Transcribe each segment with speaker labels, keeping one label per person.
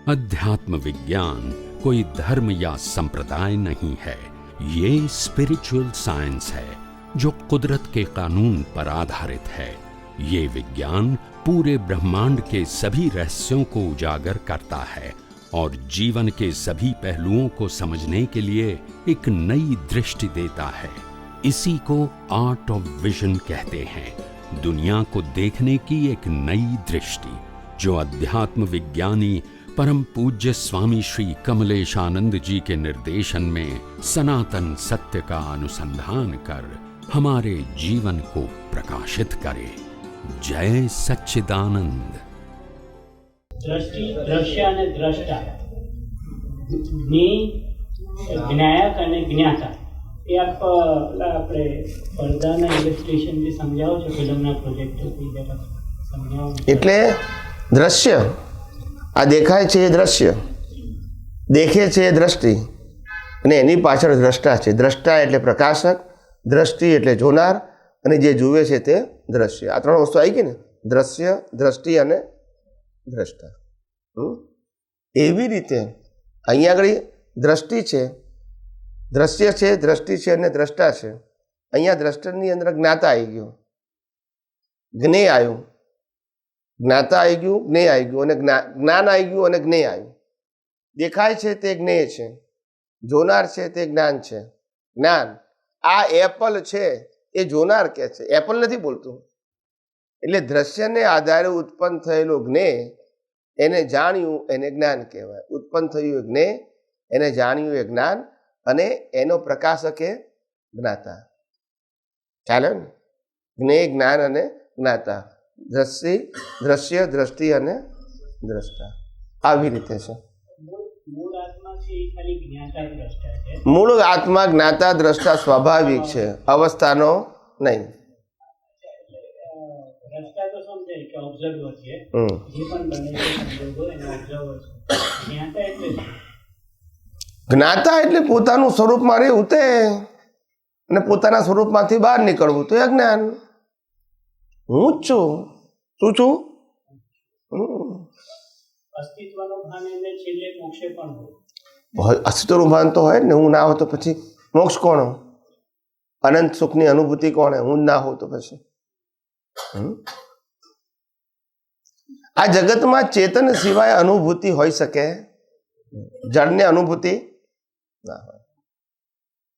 Speaker 1: अध्यात्म विज्ञान कोई धर्म या संप्रदाय नहीं है, ये स्पिरिचुअल साइंस है जो कुदरत के कानून पर आधारित है। ये विज्ञान पूरे ब्रह्मांड के सभी रहस्यों को उजागर करता है और जीवन के सभी पहलुओं को समझने के लिए एक नई दृष्टि देता है। इसी को आर्ट ऑफ विजन कहते हैं, दुनिया को देखने की एक नई दृष्टि, जो अध्यात्म विज्ञानी परम पूज्य स्वामी श्री कमलेशानंद जी के निर्देशन में सनातन सत्य का अनुसंधान कर हमारे जीवन को प्रकाशित करे। जय सच्चिदानंद।
Speaker 2: दृष्टि, दृश्य અને દ્રષ્ટા, જ્ઞાયક અને જ્ઞાતા, એ આપણે પડદાના ઇલસ્ટ્રેશનથી સમજાવો છો ફિલ્મના પ્રોજેક્ટથી જરા સમજાવો।
Speaker 3: એટલે દ્રશ્ય આ દેખાય છે એ દ્રશ્ય, દેખે છે એ દ્રષ્ટિ, અને એની પાછળ દ્રષ્ટા છે। દ્રષ્ટા એટલે પ્રકાશક, દ્રષ્ટિ એટલે જોનાર, અને જે જુએ છે તે દ્રશ્ય। આ ત્રણ વસ્તુ આવી ગઈ ને, દ્રશ્ય, દ્રષ્ટિ અને દ્રષ્ટા। એવી રીતે અહીંયા આગળ દ્રષ્ટિ છે, દ્રશ્ય છે, દ્રષ્ટિ છે અને દ્રષ્ટા છે। અહીંયા દ્રષ્ટાની અંદર જ્ઞાતા આવી ગયું, જ્ઞેય આવ્યું, જ્ઞાતા આવી ગયું, જ્ઞેય આવી ગયું, અને જ્ઞાન આવી ગયું અને જ્ઞેય આવ્યું। દેખાય છે તે જ્ઞેય છે, જોનાર છે તે જ્ઞાન છે। જ્ઞાન, આ એપલ છે એ જોનાર કે છે, એપલ નથી બોલતું। એટલે દ્રશ્યને આધારે ઉત્પન્ન થયેલું જ્ઞેય, એને જાણ્યું એને જ્ઞાન કહેવાય। ઉત્પન્ન થયું એ જ્ઞેય, એને જાણ્યું એ જ્ઞાન, અને એનો પ્રકાશક એ જ્ઞાતા। ચાલે ને? જ્ઞેય, જ્ઞાન અને જ્ઞાતા, દ્રશ્ય, દ્રષ્ટિ અને દ્રષ્ટા, આવી રીતે છે। મૂળ આત્મા જ્ઞાતા દ્રષ્ટા સ્વાભાવિક છે, અવસ્થાનો નહીં। જ્ઞાતા એટલે પોતાનું સ્વરૂપમાં રહેવું તે, અને પોતાના સ્વરૂપમાંથી બહાર નીકળવું તો એ જ્ઞાન। હું જ છું, શું છું? અસ્તિત્વનું ભાન તો હોય ને, હું ના હોય તો પછી મોક્ષ કોણ? અનંત સુખની અનુભૂતિ કોણે? હું ના હોઉં તો પછી? આ જગતમાં ચેતન સિવાય અનુભૂતિ હોઈ શકે? જળને અનુભૂતિ ના હોય,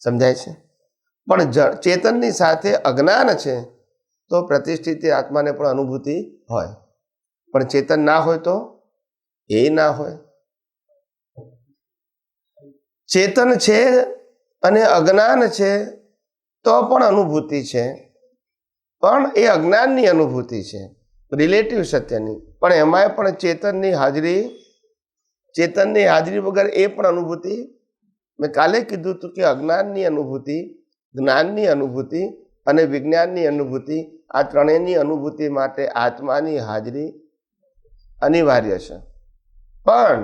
Speaker 3: સમજાય છે? પણ ચેતનની સાથે અજ્ઞાન છે તો પ્રતિષ્ઠિત આત્માને પણ અનુભૂતિ હોય, પણ ચેતન ના હોય તો એ ના હોય। ચેતન છે અને અજ્ઞાન છે તો પણ અનુભૂતિ છે, પણ એ અજ્ઞાનની અનુભૂતિ છે, રિલેટિવ સત્યની। પણ એમાંય પણ ચેતનની હાજરી વગર એ પણ અનુભૂતિ, મેં કાલે કીધું હતું કે અજ્ઞાનની અનુભૂતિ, જ્ઞાનની અનુભૂતિ અને વિજ્ઞાનની અનુભૂતિ, આ ત્રણેયની અનુભૂતિ માટે આત્માની હાજરી અનિવાર્ય છે। પણ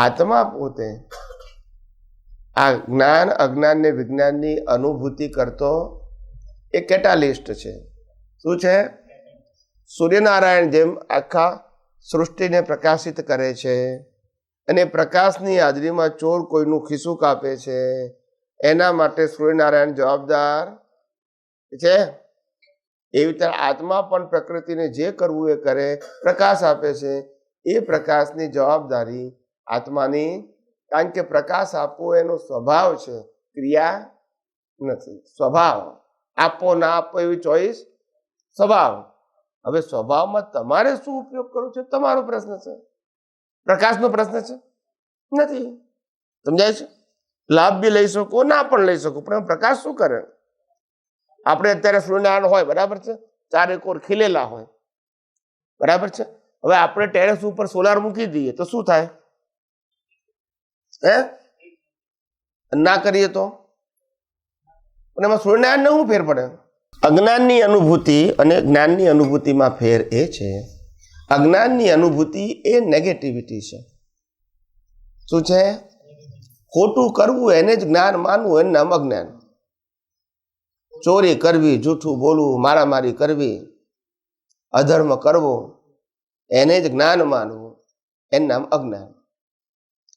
Speaker 3: આત્મા પોતે આ જ્ઞાન, અજ્ઞાન ને વિજ્ઞાનની અનુભૂતિ કરતો એ કેટાલિસ્ટ છે। શું છે? સૂર્યનારાયણ જેમ આખા સૃષ્ટિને પ્રકાશિત કરે છે, અને પ્રકાશની હાજરીમાં ચોર કોઈનું ખિસ્સું કાપે છે, એના માટે સૂર્યનારાયણ જવાબદાર છે। એવી રીતે આત્મા પણ પ્રકૃતિને જે કરવું એ કરે, પ્રકાશ આપે છે, એ પ્રકાશની જવાબદારી આત્માની, કારણ કે પ્રકાશ આપવો એનો સ્વભાવ છે, ક્રિયા નથી। સ્વભાવ, આપો ના આપો એવી ચોઈસ, સ્વભાવ। હવે સ્વભાવમાં તમારે શું ઉપયોગ કરવો છે તમારો પ્રશ્ન છે, પ્રકાશનો પ્રશ્ન છે નથી, સમજાય છે? લાભ બી લઈ શકો, ના પણ લઈ શકો, પણ પ્રકાશ શું કરે? આપણે અત્યારે સૂર્યનારાયણ હોય, બરાબર છે, ચારે કોર ખીલેલા હોય, બરાબર છે। હવે આપણે ટેરેસ ઉપર સોલાર મૂકી દઈએ તો શું થાય? ના કરીએ તો? અને એમાં સૂર્યનારાયણને શું ફેર પડે? અજ્ઞાનની અનુભૂતિ અને જ્ઞાનની અનુભૂતિમાં ફેર એ છે, અજ્ઞાનની અનુભૂતિ એ નેગેટિવિટી છે। શું છે? ખોટું કરવું એને જ જ્ઞાન માનવું, એનું નામ અજ્ઞાન। ચોરી કરવી, જૂઠું બોલવું, મારામારી કરવી, અધર્મ કરવો, એને જ જ્ઞાન માનવું, એનું નામ અજ્ઞાન.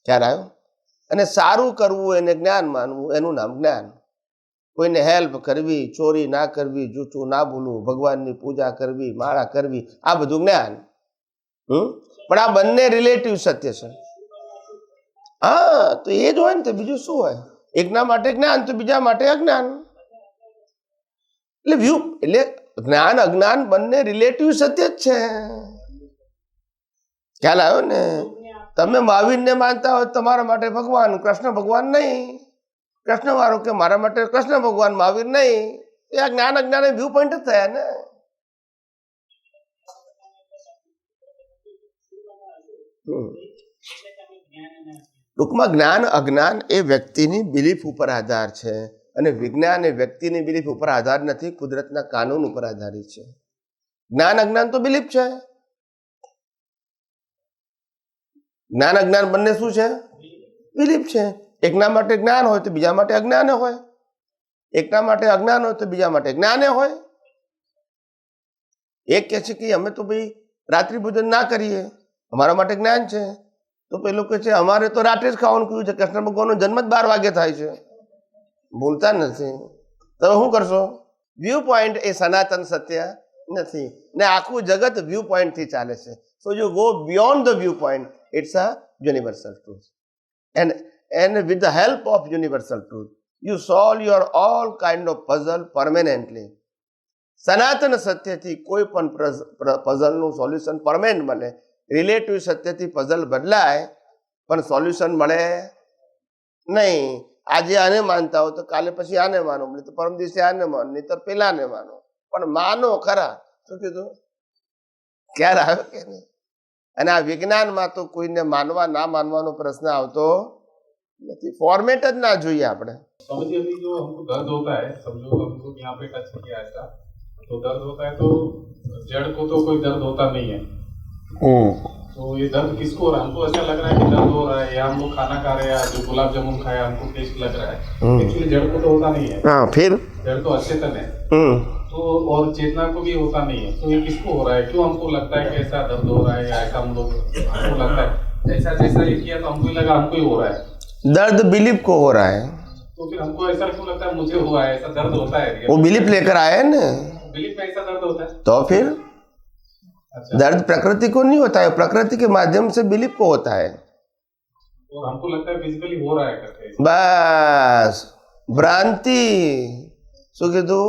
Speaker 3: ખ્યાલ આવ્યો? અને સારું કરવું એને જ્ઞાન માનવું એનું નામ જ્ઞાન. કોઈને હેલ્પ કરવી, ચોરી ના કરવી, જૂઠું ના બોલવું, ભગવાનની પૂજા કરવી, માળા કરવી, આ બધું જ્ઞાન. પણ આ બંને રિલેટિવ સત્ય છે. હા, તો એ જ હોય ને, તો બીજું શું હોય? એકના માટે જ્ઞાન તો બીજા માટે અજ્ઞાન. એટલે જ્ઞાન અજ્ઞાન બંને રિલેટિવ સત્ય જ છે. ખ્યાલ આવ્યો ને? તમે મહાવીરને માનતા હોય તમારા માટે ભગવાન, કૃષ્ણ ભગવાન નહીં. કૃષ્ણ વાળો કે મારા માટે કૃષ્ણ ભગવાન, મહાવીર નહીં. એ આ જ્ઞાન અજ્ઞાન વ્યૂ પોઈન્ટ જ થયા ને. ટૂંકમાં જ્ઞાન અજ્ઞાન એ વ્યક્તિની બિલીફ ઉપર આધાર છે, અને વિજ્ઞાન એ વ્યક્તિની બિલીફ ઉપર આધાર નથી, કુદરતના કાનૂન ઉપર આધારિત છે. જ્ઞાન અજ્ઞાન તો બિલીફ છે. જ્ઞાન અજ્ઞાન બંને શું છે? બિલીફ છે. એકના માટે જ્ઞાન હોય તો બીજા માટે અજ્ઞાન હોય, એકના માટે અજ્ઞાન હોય તો બીજા માટે જ્ઞાન હોય. એક કહે છે કે અમે તો ભાઈ રાત્રિ ભોજન ના કરીએ, અમારા માટે જ્ઞાન છે. તો પેલું કહે છે અમારે તો રાત્રે જ ખાવાનું કીધું છે, કૃષ્ણ ભગવાનનો જન્મ જ 12 વાગે થાય છે. બોલતા નથી. તમે શું કરશો? વ્યૂ પોઈન્ટ એ સનાતન સત્ય નથી, ને આખું જગત વ્યૂ પોઈન્ટ થી ચાલે છે. So you go beyond the view point, it's a universal truth. And with the help of universal truth, you solve your all kind of puzzle permanently. સનાતન સત્યથી કોઈ પણ પઝલનું સોલ્યુશન પરમેનન્ટ બને. રિલેટિવ સત્યથી પઝલ બદલાય પણ solution મળે નહીં. આજે આને માનતા હો તો કાલે પછી આને માનો, નહીં તો પરમ દિવસે આને માનો, નહીં તો પેલાને માનો, પણ માનો ખરા. શું કીધું? ક્યારે આવ્યો કે નહીં? અને આ વિજ્ઞાનમાં તો કોઈને માનવા ના માનવાનો પ્રશ્ન આવતો नहीं. फॉर्मेट જ ના જોઈએ આપણે.
Speaker 4: समझिए अभी जो हमको दर्द होता है, समझो हमको यहाँ पे टच किया ऐसा, तो दर्द होता है, तो जड़ को तो कोई दर्द होता नहीं है. तो ये दर्द किसको हो रहा है? हमको ऐसा लग रहा है कि दर्द हो रहा है, या हम लोग खाना खा रहे हैं, जो गुलाब जामुन खाया हमको टेस्ट लग रहा है, एक्चुअली जड़ को तो होता नहीं है.
Speaker 3: हाँ, फिर
Speaker 4: जड़ तो अचेतन है. तो और चेतना को भी होता नहीं है. तो ये किसको हो रहा है? क्यों हमको लगता है कि ऐसा दर्द हो रहा है, या ऐसा हम लोग हमको लगता है ऐसा जैसा ये किया तो हमको ही लगा हमको ही हो रहा है.
Speaker 3: दर्द बिलीफ को हो रहा है,
Speaker 4: तो फिर हमको ऐसा क्यों लगता है मुझे हुआ है, ऐसा दर्द होता है?
Speaker 3: वो बिलीफ लेकर आए हैं ना.
Speaker 4: बिलीफ में ऐसा दर्द होता है?
Speaker 3: तो फिर
Speaker 4: अच्छा.
Speaker 3: दर्द प्रकृति को नहीं होता है, प्रकृति के माध्यम से बिलीफ को होता है.
Speaker 4: और हमको लगता है फिजिकली हो रहा है करके.
Speaker 3: बस भ्रांति. શું કીધું?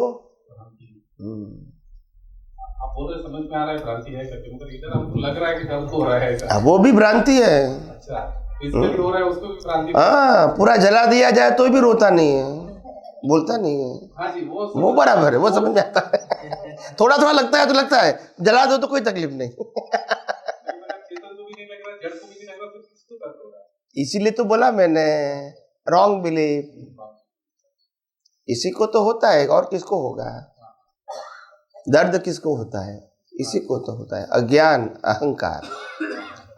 Speaker 4: आप बोल रहे समझ में आ रहा है भ्रांति है करके, मगर इधर हमको लग रहा है कि दर्द हो रहा है ऐसा.
Speaker 3: वो भी भ्रांति है.
Speaker 4: अच्छा, फिजिकली हो रहा है उसको भी भ्रांति.
Speaker 3: हाँ, पूरा जला दिया जाए तो भी रोता नहीं है, बोलता नहीं है.
Speaker 4: हाँ जी,
Speaker 3: वो बराबर है, वो समझ में आता है. थोड़ा थोड़ा लगता है तो लगता है, जला दो तो कोई तकलीफ नहीं.
Speaker 4: चेतन को भी नहीं लग रहा, जड़ को भी नहीं लग रहा, तो किसको दर्द हो रहा है?
Speaker 3: इसीलिए तो बोला मैंने, रॉन्ग बिलीफ. इसी को तो होता है, और किसको होगा? दर्द किसको होता है? इसी को तो होता है. अज्ञान अहंकार.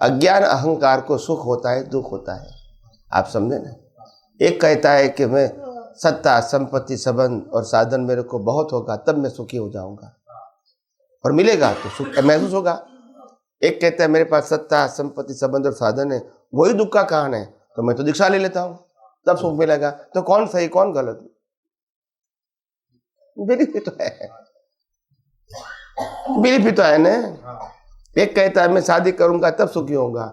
Speaker 3: अज्ञान अहंकार को सुख होता है, दुख होता है. आप समझे ना? एक कहता है कि मैं सत्ता संपत्ति संबंध और साधन मेरे को बहुत होगा तब मैं सुखी हो जाऊंगा, और मिलेगा तो सुख महसूस होगा. एक कहता है मेरे पास सत्ता संपत्ति संबंध और साधन है, वही दुख का कारण है, तो मैं तो दीक्षा ले लेता हूँ तब सुख मिलेगा. तो कौन सही कौन गलत? बिलीफ भी तो है, बिलीफ भी तो है ना. एक कहता है मैं शादी करूंगा तब सुखी होऊंगा,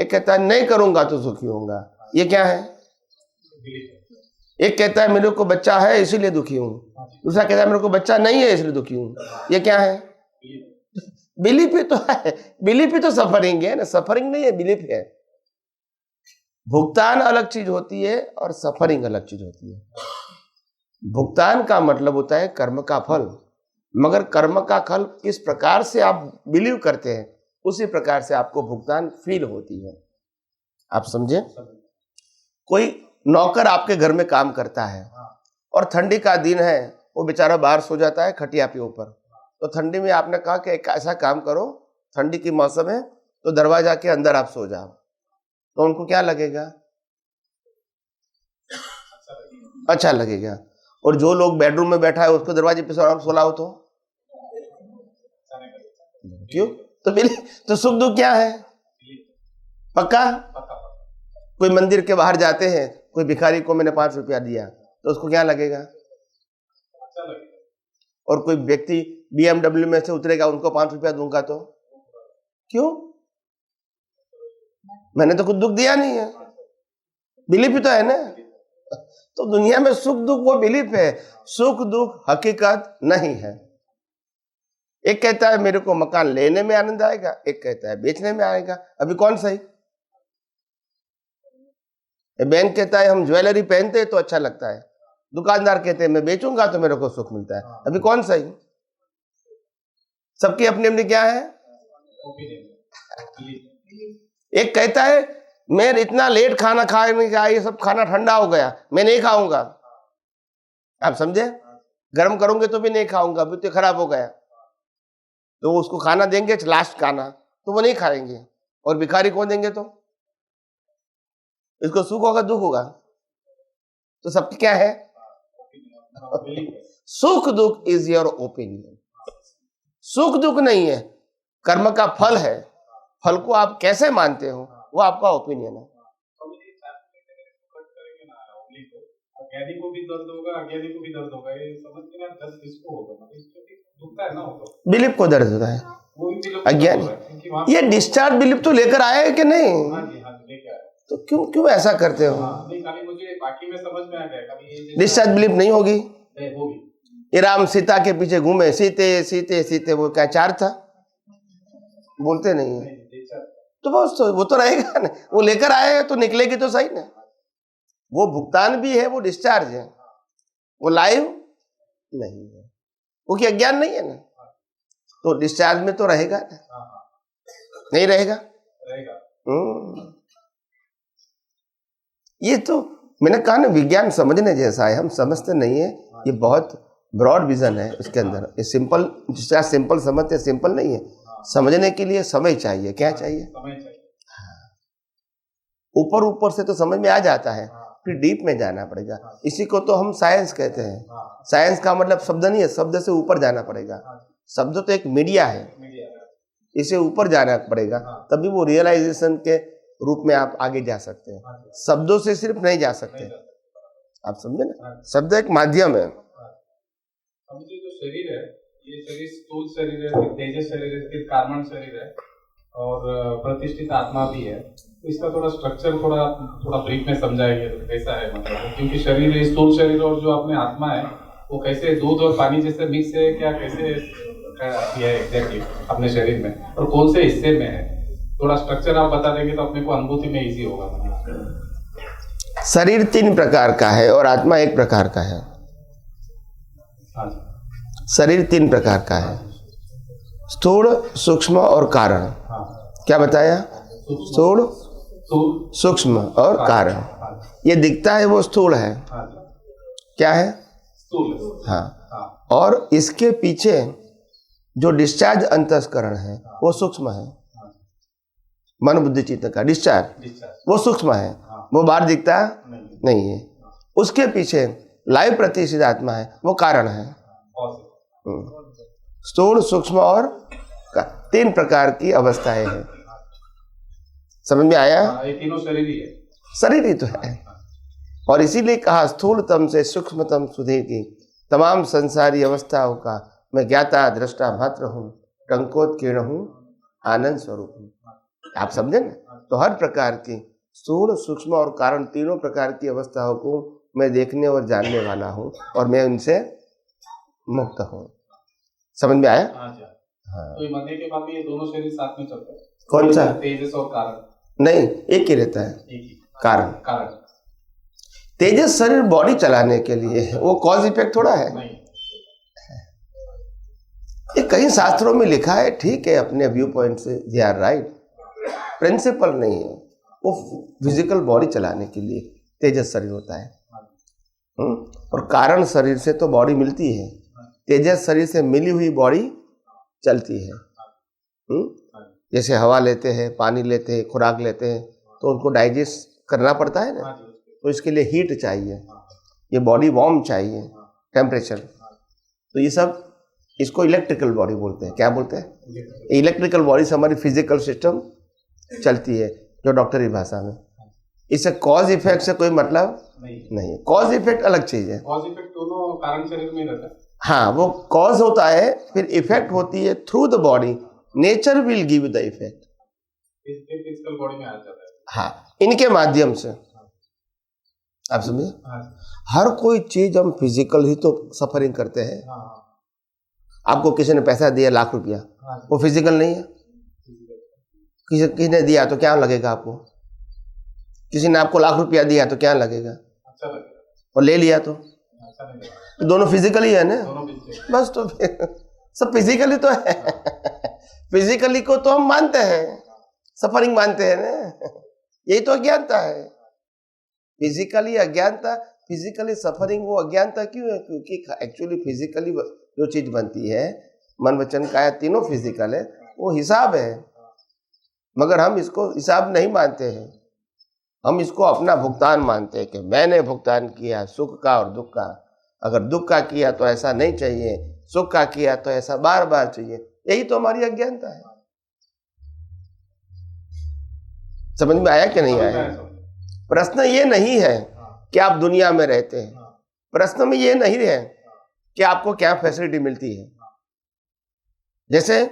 Speaker 3: एक कहता है नहीं करूंगा तो सुखी होऊंगा. ये क्या है? एक कहता है मेरे को बच्चा है इसीलिए दुखी हूँ, दूसरा कहता है मेरे को बच्चा नहीं है इसलिए दुखी हूँ. ये क्या है? बिलीफ ही तो है. बिलीफ ही तो सफरिंग है ना, सफरिंग नहीं है, बिलीफ है. भुगतान अलग चीज होती है और सफरिंग अलग चीज होती है. भुगतान का मतलब होता है कर्म का फल, मगर कर्म का फल किस प्रकार से आप बिलीव करते हैं उसी प्रकार से आपको भुगतान फील होती है. आप समझे? कोई नौकर आपके घर में काम करता है और ठंडी का दिन है, वो बेचारा बाहर सो जाता है खटिया के ऊपर. तो ठंडी में आपने कहा कि एक ऐसा काम करो, ठंडी की मौसम है तो दरवाजा के अंदर आप सो जाओ, तो उनको क्या लगेगा? अच्छा लगेगा. और जो लोग बेडरूम में बैठा है उसको दरवाजे पे सोलाओ तो क्यों? तो सुख दुख क्या है? पक्का?
Speaker 4: पक्का पक्का।
Speaker 3: कोई मंदिर के बाहर जाते हैं, कोई भिखारी को मैंने 5 रुपया दिया तो उसको क्या लगेगा?
Speaker 4: अच्छा लगेगा।
Speaker 3: और कोई व्यक्ति BMW में से उतरेगा, उनको 5 रुपया दूंगा तो क्यों? मैंने तो कुछ दुख दिया नहीं है, बिलीफ ही तो है ना। तो दुनिया में सुख दुख वो बिलीफ है, सुख दुख हकीकत नहीं है। एक कहता है मेरे को मकान लेने में आनंद आएगा, एक कहता है बेचने में आएगा। अभी कौन सही? बैंक कहता है हम ज्वेलरी पहनते हैं तो अच्छा लगता है, दुकानदार कहते हैं मैं बेचूंगा तो मेरे को सुख मिलता है। अभी कौन सही? सबकी अपनी अपनी क्या है? एक कहता है मैं इतना लेट खाना खाने का, ये सब खाना ठंडा हो गया, मैं नहीं खाऊंगा। आप समझे? गर्म करूंगे तो भी नहीं खाऊंगा, अभी तो खराब हो गया। तो उसको खाना देंगे लास्ट खाना तो वो नहीं खाएंगे, और भिखारी को देंगे तो इसको सुख होगा दुख होगा? तो सबकी क्या है? सुख दुख इज योर ओपिनियन। सुख दुख नहीं है, कर्म का फल है। फल को आप कैसे मानते हो वो आपका ओपिनियन है।
Speaker 4: अज्ञानी को भी दर्द होगा, अज्ञानी को भी दर्द होगा, ये समझ के ना दर्द किसको होगा? दुखता है ना वो,
Speaker 3: बिलीफ को दर्द होता है,
Speaker 4: वो भी बिलीफ
Speaker 3: अज्ञानी। ये डिस्चार्ज बिलीफ तो लेकर आए है कि नहीं?
Speaker 4: हाँ जी लेके आए।
Speaker 3: तो क्यों ऐसा करते हो?
Speaker 4: नहीं, खाली मुझे बाकी में समझ में आ गया, कभी
Speaker 3: डिस्चार्ज बिलीफ नहीं होगी।
Speaker 4: होगी।
Speaker 3: ये राम सीता के पीछे घूमे, सीते सीते सीते, वो क्या चार था? बोलते नहीं है तो वो तो रहेगा ना। वो लेकर आए हैं तो निकलेगी तो सही ना। वो भुगतान भी है, वो डिस्चार्ज है, वो लाइव नहीं है, वो कि अज्ञान नहीं है ना। तो डिस्चार्ज में तो रहेगा ना, नहीं रहेगा? ये तो मैंने कहा ना, विज्ञान समझने जैसा है, हम समझते नहीं है। ये बहुत ब्रॉड विजन है उसके अंदर। ये सिंपल, जिसका सिंपल समझते, सिंपल नहीं है। समझने के लिए समय चाहिए। क्या चाहिए? ऊपर ऊपर से तो समझ में आ जाता है, फिर डीप में जाना पड़ेगा। इसी को तो हम साइंस कहते हैं। साइंस का मतलब शब्द नहीं है, शब्द से ऊपर जाना पड़ेगा। शब्द तो एक मीडिया है, इसे ऊपर जाना पड़ेगा, तभी वो रियलाइजेशन के रूप में आप आगे जा सकते हैं। शब्दों से सिर्फ नहीं जा सकते, आप समझे ना। शब्द एक माध्यम है।
Speaker 4: जो शरीर है, ये शरीर स्थूल शरीर है, फिर तेजस शरीर है, फिर कार्बन शरीर है, और प्रतिष्ठित आत्मा भी है। तो इसका थोड़ा स्ट्रक्चर थोड़ा ब्रीफ में समझाएंगे तो कैसा है? मतलब क्योंकि शरीर, स्थूल शरीर और जो अपने आत्मा है, वो कैसे दूध और पानी जैसे मिक्स है, क्या कैसे है एग्जैक्टली अपने शरीर में, और कौन से हिस्से में है? थोड़ा स्ट्रक्चर आप बता देंगे तो अपने को अनुभूति में इजी होगा।
Speaker 3: शरीर 3 प्रकार का है और आत्मा 1 प्रकार का है। शरीर 3 प्रकार का है, स्थूल, सूक्ष्म और कारण। क्या बताया? स्थूल, सूक्ष्म और कारण। ये दिखता है वो स्थूल है। क्या है? हाँ। और इसके पीछे जो डिस्चार्ज अंतस्करण है वो सूक्ष्म है। मन बुद्धि चित्त का डिस्चार्ज वो सूक्ष्म है, वो बाहर दिखता नहीं है। उसके पीछे लाइव प्रतिष्ठित आत्मा है, वो कारण है। स्थूल, सूक्ष्म और 3 प्रकार की अवस्थाएं हैं। समझ में आया?
Speaker 4: ये तीनों शरीर ही है।
Speaker 3: शरीर ही तो है। और इसीलिए कहा स्थूलतम से सूक्ष्मतम सुधीर की तमाम संसारी अवस्थाओं का मैं ज्ञाता दृष्टा मात्र हूँ, टंकोत्कीर्ण हूँ, आनंद स्वरूप हूँ। आप समझे ना? तो हर प्रकार की स्थूल, सूक्ष्म और कारण, तीनों प्रकार की अवस्थाओं को मैं देखने और जानने वाला हूँ, और मैं उनसे मुक्त हूँ। समझ में आया?
Speaker 4: हाँ। तो मरने के बाद भी ये दोनों शरीर साथ में चलते हैं?
Speaker 3: कौन सा?
Speaker 4: तेजस और कारण? नहीं,
Speaker 3: एक ही रहता है, कारण।
Speaker 4: कारण
Speaker 3: तेजस शरीर बॉडी चलाने के लिए है, वो कॉज इफेक्ट थोड़ा है।
Speaker 4: नहीं।
Speaker 3: ये कई शास्त्रों में लिखा है, ठीक है, अपने व्यू पॉइंट से दे आर राइट, प्रिंसिपल नहीं है। वो फिजिकल बॉडी चलाने के लिए तेजस शरीर होता है। और कारण शरीर से तो बॉडी मिलती है, तेजस शरीर से मिली हुई बॉडी चलती है। जैसे हवा लेते हैं, पानी लेते हैं, खुराक लेते हैं, तो उनको डाइजेस्ट करना पड़ता है ना, तो इसके लिए हीट चाहिए, ये बॉडी वार्म चाहिए, टेम्परेचर। तो ये सब, इसको इलेक्ट्रिकल बॉडी बोलते हैं। क्या बोलते हैं? इलेक्ट्रिकल बॉडी से हमारी फिजिकल सिस्टम चलती है। जो डॉक्टरी भाषा में। इससे कॉज इफेक्ट से कोई मतलब नहीं। कॉज इफेक्ट अलग चीज है।
Speaker 4: कॉज इफेक्ट दोनों कारण शरीर में रहता है।
Speaker 3: हाँ, वो कॉज होता है, फिर इफेक्ट होती है through the body. Nature will give the effect,
Speaker 4: physical body में आ जाता है।
Speaker 3: हाँ, इनके माध्यम से। आप समझे? हर कोई चीज हम फिजिकल ही तो सफरिंग करते हैं। आपको किसी ने पैसा दिया ₹1,00,000, वो फिजिकल नहीं है? किसी ने दिया तो क्या लगेगा आपको? किसी ने आपको ₹1,00,000 दिया तो क्या लगेगा?
Speaker 4: अच्छा लगेगा।
Speaker 3: और ले लिया तो
Speaker 4: अच्छा नहीं लगेगा।
Speaker 3: तो दोनों फिजिकली है ना?
Speaker 4: दोनों physical।
Speaker 3: बस तो फिर सब फिजिकली तो है। फिजिकली को तो हम मानते हैं, सफरिंग मानते हैं ना। यही तो अज्ञानता है। फिजिकली अज्ञानता, फिजिकली सफरिंग, वो अज्ञानता क्यों है? क्योंकि एक्चुअली फिजिकली जो चीज बनती है, मन वचन काया तीनों फिजिकल है, वो हिसाब है। मगर हम इसको हिसाब नहीं मानते हैं। हम इसको अपना भुगतान मानते हैं कि मैंने भुगतान किया सुख का और दुख का। अगर दुख का किया तो ऐसा नहीं चाहिए, सुख का किया तो ऐसा बार बार चाहिए। यही तो हमारी अज्ञानता है। समझ में आया कि नहीं आया? प्रश्न ये नहीं है कि आप दुनिया में रहते हैं, प्रश्न में ये नहीं है कि आपको क्या फैसिलिटी मिलती है। जैसे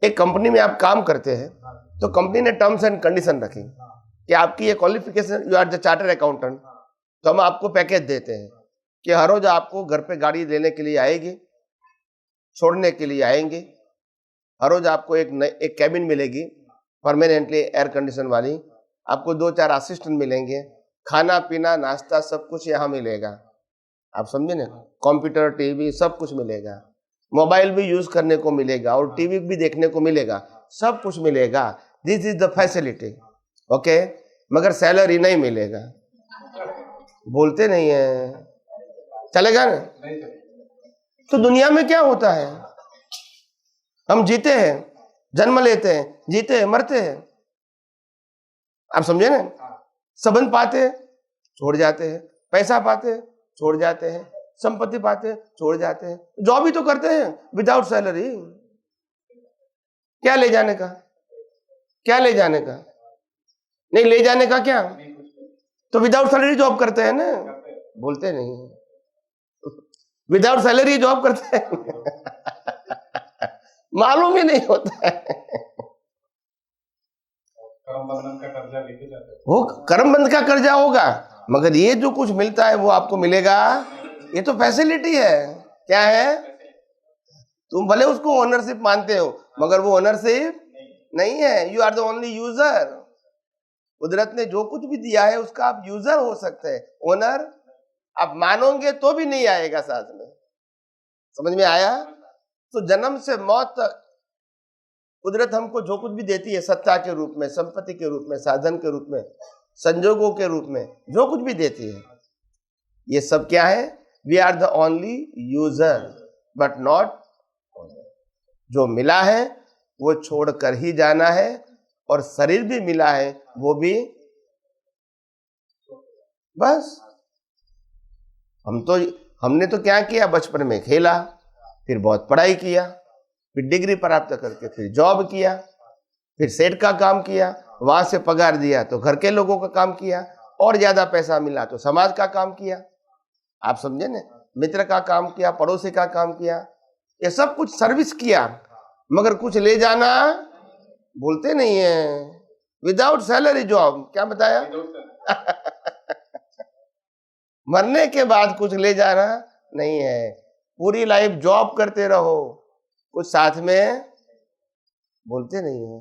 Speaker 3: एक कंपनी में आप काम करते हैं तो कंपनी ने टर्म्स एंड कंडीशन रखी कि आपकी ये qualification, you are the chartered accountant, तो हम आपको पैकेज देते हैं कि हर रोज आपको घर पे गाड़ी लेने के लिए आएगी, छोड़ने के लिए आएंगे। हर रोज आपको एक कैबिन मिलेगी परमानेंटली एयर कंडीशन वाली, आपको 2-4 असिस्टेंट मिलेंगे, खाना पीना नाश्ता सब कुछ यहाँ मिलेगा। आप समझे ना? कंप्यूटर, टीवी सब कुछ मिलेगा, मोबाइल भी यूज करने को मिलेगा और टीवी भी देखने को मिलेगा, सब कुछ मिलेगा। This is the facility, okay. मगर सैलरी नहीं मिलेगा। बोलते नहीं है, चलेगा ना? तो दुनिया में क्या होता है? हम जीते हैं, जन्म लेते हैं, जीते हैं, मरते हैं। आप समझे ना? संबंध पाते छोड़ जाते हैं, पैसा पाते छोड़ जाते हैं, संपत्ति पाते छोड़ जाते हैं, जॉब भी तो करते हैं विदाउट सैलरी। क्या ले जाने का? क्या ले जाने का? नहीं ले जाने का क्या? तो विदाउट सैलरी जॉब करते हैं ना। बोलते नहीं, विदाउट सैलरी जॉब करते हैं। मालूम ही नहीं होता है।
Speaker 4: कर्म बंधन का कर्जा लेके जाते हैं।
Speaker 3: वो कर्म बंध का कर्जा होगा, मगर ये जो कुछ मिलता है वो आपको मिलेगा। ये तो फैसिलिटी है। क्या है? तुम भले उसको ओनरशिप मानते हो, मगर वो ओनरशिप नहीं है। You are the only user. कुदरत ने जो कुछ भी दिया है उसका आप यूजर हो सकते हैं, ओनर आप मानोगे तो भी नहीं आएगा साथ में। समझ में आया? तो जन्म से मौत तक कुदरत हमको जो कुछ भी देती है, सत्ता के रूप में, संपत्ति के रूप में, साधन के रूप में, संजोगों के रूप में, जो कुछ भी देती है, ये सब क्या है? We are the only user but not owner. जो मिला है वो छोड़कर ही जाना है, और शरीर भी मिला है वो भी बस। हमने तो क्या किया? बचपन में खेला, फिर बहुत पढ़ाई किया, फिर डिग्री प्राप्त करके फिर जॉब किया, फिर सेठ का काम किया, वहां से पगार दिया तो घर के लोगों का काम किया, और ज्यादा पैसा मिला तो समाज का काम किया। आप समझे ना? मित्र का काम किया, पड़ोसी का काम किया, ये सब कुछ सर्विस किया, मगर कुछ ले जाना बोलते नहीं है। विदाउट सैलरी जॉब, क्या बताया? मरने के बाद कुछ ले जाना नहीं है। पूरी लाइफ जॉब करते रहो, कुछ साथ में बोलते नहीं है।